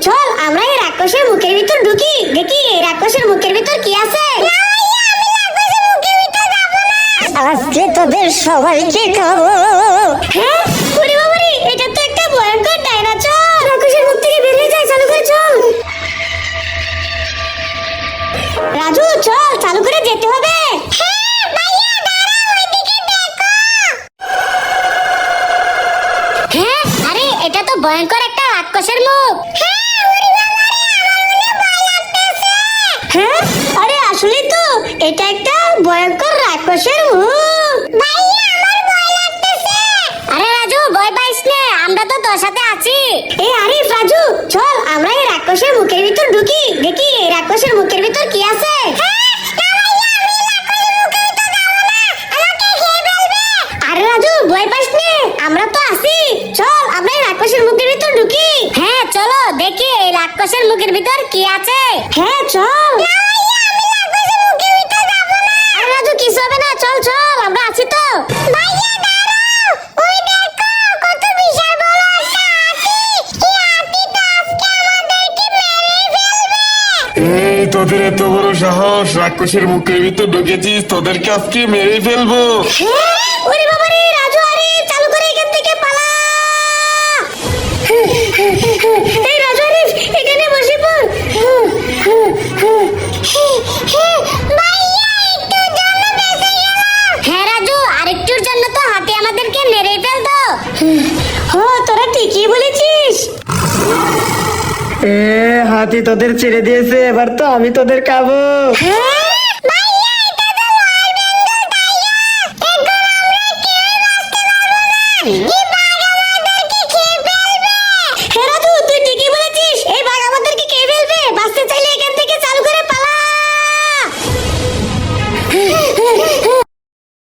চল আমরা এই রাক্ষসের মুখের ভিতর ঢুকি, দেখি এই রাক্ষসের মুখের ভিতর কি আছে। আজকে তোদের সবাইকে খাবো। হ্যাঁ ওরে বাবারে, এটা তো একটা ভয়ঙ্কর ডাইনোসর। রাক্ষসের মুখ থেকে বের হয়ে যায়, চালু করে চল। রাজু চল, চালু করে যেতে হবে। হ্যাঁ আরে এটা তো ভয়ঙ্কর একটা রাক্ষসের মুখ। হ্যাঁ আরে আসলে তো এটা একটা ভয়ঙ্কর রাক্ষসের মুখ। আরে রাজু ভয় পাইস না, আমরা তো তোর সাথে আছি। এই আরিফ রাজু চল আমরা এই রাক্ষসের মুখের ভিতর ঢুকি, দেখি এই রাক্ষসের মুখের ভিতর কি আছে। আরে রাজু ভয় পাইস না, আমরা তো আছি। চল আমরা এই রাক্ষসের মুখের ভিতর ঢুকি। হ্যাঁ চলো দেখি এই রাক্ষসের মুখের ভিতর কি আছে। হ্যাঁ চল। আরে রাজু কিছু হবে না, চল চল আমরা আছি তো। এই তোদের এত বড় সাহস, রাক্ষসের মুখের ভিতর ঢুকেছিস, তোদেরকে আজকে মেরে ফেলবো। হ্যাঁ ওরে বাবা রে রাজু, আরে চালু করে এখান থেকে পালা। এই রাজু আরিফ এখানে বসে পড়। হ্যাঁ রাজু আরেকটুর জন্য তো হাতি আমাদেরকে মেরেই ফেলতো। ও তোরা ঠিকই বলেছিস। হাতি তোদের ছেড়ে দিয়েছে, এবার তো আমি তোদের খাবো। হ্যাঁ